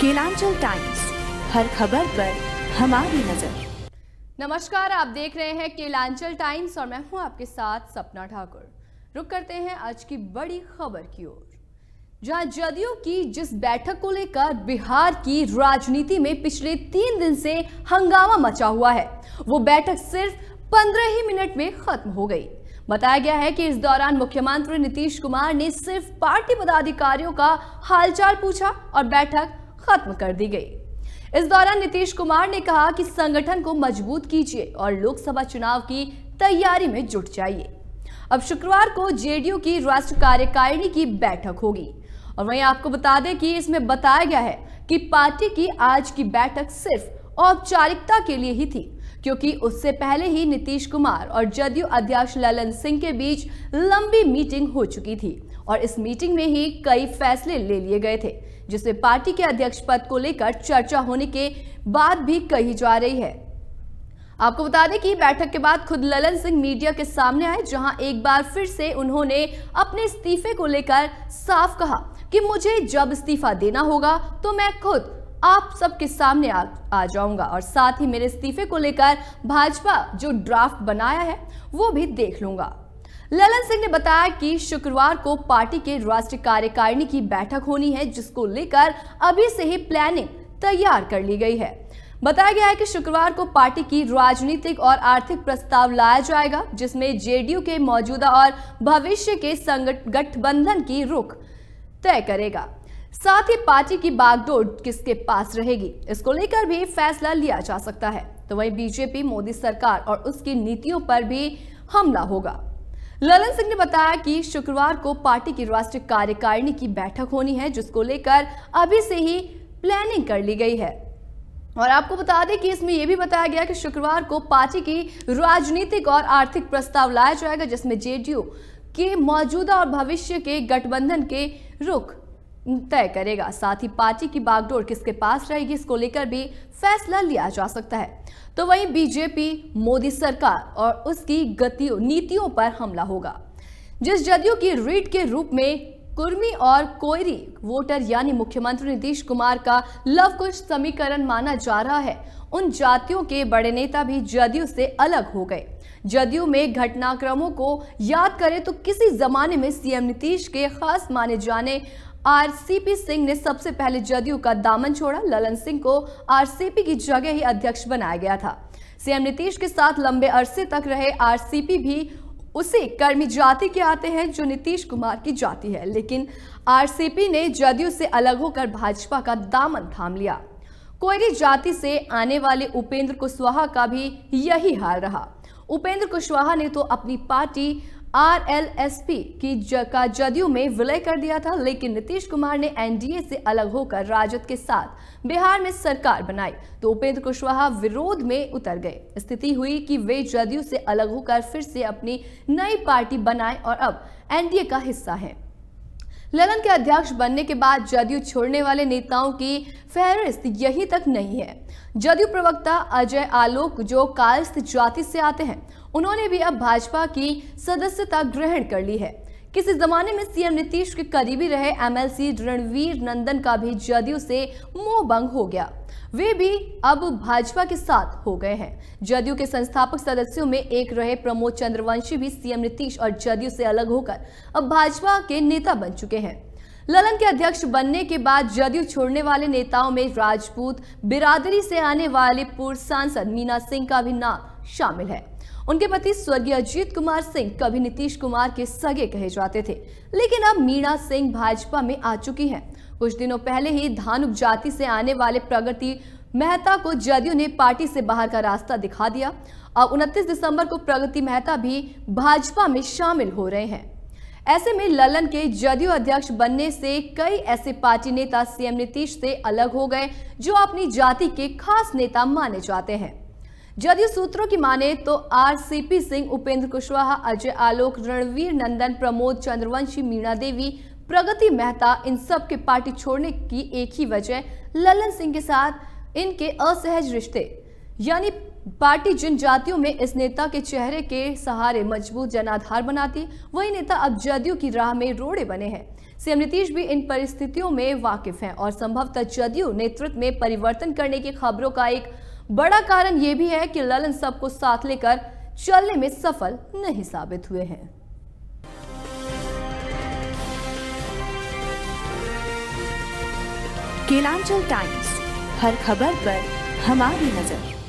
Kelanchal times, हर खबर पर हमारी नजर। नमस्कार, आप देख रहे हैं केलांचल टाइम्स और मैं हूं आपके साथ सपना ठाकुर। रुक करते हैं आज की बड़ी खबर की ओर, जहां जदयू की जिस बैठक को लेकर बिहार की राजनीति में पिछले 3 दिन से हंगामा मचा हुआ है, वो बैठक सिर्फ 15 ही मिनट में खत्म हो गई। बताया गया है कि इस दौरान मुख्यमंत्री नीतीश कुमार ने सिर्फ पार्टी पदाधिकारियों का हालचाल पूछा और बैठक खत्म कर दी गई। इस दौरान नीतीश कुमार ने कहा कि संगठन को मजबूत कीजिए और लोकसभा चुनाव की तैयारी में जुट जाइए। अब शुक्रवार को जेडीयू की राष्ट्रीय कार्यकारिणी की बैठक होगी और वहीं आपको बता दें कि इसमें बताया गया है कि पार्टी की आज की बैठक सिर्फ औपचारिकता के लिए ही थी, क्योंकि उससे पहले ही नीतीश कुमार और जदयू अध्यक्ष ललन सिंह के बीच लंबी मीटिंग हो चुकी थी और इस मीटिंग में ही कई फैसले ले लिए गए थे, जिसमें पार्टी के अध्यक्ष पद को लेकर चर्चा होने के बाद भी कही जा रही है। आपको बता दें कि बैठक के बाद खुद ललन सिंह मीडिया के सामने आए, जहां एक बार फिर से उन्होंने अपने इस्तीफे को लेकर साफ कहा कि मुझे जब इस्तीफा देना होगा तो मैं खुद आप सबके सामने आ जाऊंगा और साथ ही मेरे इस्तीफे को लेकर भाजपा जो ड्राफ्ट बनाया है वो भी देख लूंगा। ललन सिंह ने बताया कि शुक्रवार को पार्टी के राष्ट्रीय कार्यकारिणी की बैठक होनी है, जिसको लेकर अभी से ही प्लानिंग तैयार कर ली गई है। बताया गया है कि शुक्रवार को पार्टी की राजनीतिक और आर्थिक प्रस्ताव लाया जाएगा, जिसमें जेडीयू के मौजूदा और भविष्य के गठबंधन की रुख तय करेगा। साथ ही पार्टी की बागडोर किसके पास रहेगी, इसको लेकर भी फैसला लिया जा सकता है। तो वहीं बीजेपी मोदी सरकार और उसकी नीतियों पर भी हमला होगा। ललन सिंह ने बताया कि शुक्रवार को पार्टी की राष्ट्रीय कार्यकारिणी की बैठक होनी है, जिसको लेकर अभी से ही प्लानिंग कर ली गई है। और आपको बता दें कि इसमें यह भी बताया गया कि शुक्रवार को पार्टी की राजनीतिक और आर्थिक प्रस्ताव लाया जाएगा, जिसमें जेडीयू के मौजूदा और भविष्य के गठबंधन के रुख तय करेगा। साथ ही पार्टी की बागडोर किसके पास रहेगी, इसको लेकर भी फैसला लिया जा सकता है। तो वहीं बीजेपी मोदी सरकार और उसकी नीतियों पर हमला होगा। जिस जदयू की रीढ़ के रूप में कुर्मी और कोयरी वोटर यानी मुख्यमंत्री नीतीश कुमार का लव कुश समीकरण माना जा रहा है, उन जातियों के बड़े नेता भी जदयू से अलग हो गए। जदयू में घटनाक्रमों को याद करें तो किसी जमाने में सीएम नीतीश के खास माने जाने आरसीपी सिंह ने सबसे पहले जदयू का दामन छोड़ा। ललन सिंह को आरसीपी की जगह ही अध्यक्ष बनाया गया था। सीएम नीतीश के साथ लंबे अरसे तक रहे आरसीपी भी उसी कर्मी जाति के आते हैं जो नीतीश कुमार की जाति है, लेकिन आरसीपी ने जदयू से अलग होकर भाजपा का दामन थाम लिया। कोयरी जाति से आने वाले उपेंद्र कुशवाहा का भी यही हाल रहा। उपेंद्र कुशवाहा ने तो अपनी पार्टी आरएलएसपी का जदयू में विलय कर दिया था, लेकिन नीतीश कुमार ने एनडीए से अलग होकर राजद के साथ बिहार में सरकार बनाई तो उपेंद्र कुशवाहा विरोध में उतर गए। स्थिति हुई कि वे जदयू से अलग होकर फिर से अपनी नई पार्टी बनाए और अब एनडीए का हिस्सा है। ललन के अध्यक्ष बनने के बाद जदयू छोड़ने वाले नेताओं की फहरिस्त यहीं तक नहीं है। जदयू प्रवक्ता अजय आलोक, जो कायस्थ जाति से आते हैं, उन्होंने भी अब भाजपा की सदस्यता ग्रहण कर ली है। किसी जमाने में सीएम नीतीश के करीबी रहे एमएलसी रणवीर नंदन का भी जदयू से मोह भंग हो गया। वे भी अब भाजपा के साथ हो गए हैं। जदयू के संस्थापक सदस्यों में एक रहे प्रमोद चंद्रवंशी भी सीएम नीतीश और जदयू से अलग होकर अब भाजपा के नेता बन चुके हैं। ललन के अध्यक्ष बनने के बाद जदयू छोड़ने वाले नेताओं में राजपूत बिरादरी से आने वाले पूर्व सांसद मीना सिंह का भी नाम शामिल है। उनके पति स्वर्गीय अजीत कुमार सिंह कभी नीतीश कुमार के सगे कहे जाते थे, लेकिन अब मीना सिंह भाजपा में आ चुकी हैं। कुछ दिनों पहले ही धानुक जाति से आने वाले प्रगति मेहता को जदयू ने पार्टी से बाहर का रास्ता दिखा दिया। अब 29 दिसंबर को प्रगति मेहता भी भाजपा में शामिल हो रहे हैं। ऐसे में ललन के जदयू अध्यक्ष बनने से कई ऐसे पार्टी नेता सीएम नीतीश से अलग हो गए जो अपनी जाति के खास नेता माने जाते हैं। जदयू सूत्रों की माने तो आरसीपी सिंह, उपेंद्र कुशवाहा, अजय आलोक, रणवीर नंदन, प्रमोद चंद्रवंशी, मीणा देवी, प्रगति मेहता, इन सब के पार्टी छोड़ने की एक ही वजह ललन सिंह के साथ इनके असहज रिश्ते यानी पार्टी जिन जातियों में इस नेता के चेहरे के सहारे मजबूत जनाधार बनाती, वही नेता अब जदयू की राह में रोड़े बने हैं। सीएम नीतीश भी इन परिस्थितियों में वाकिफ हैं और संभवतः जदयू नेतृत्व में परिवर्तन करने की खबरों का एक बड़ा कारण ये भी है कि ललन सबको साथ लेकर चलने में सफल नहीं साबित हुए हैं। केलांचल टाइम्स, हर खबर पर हमारी नजर।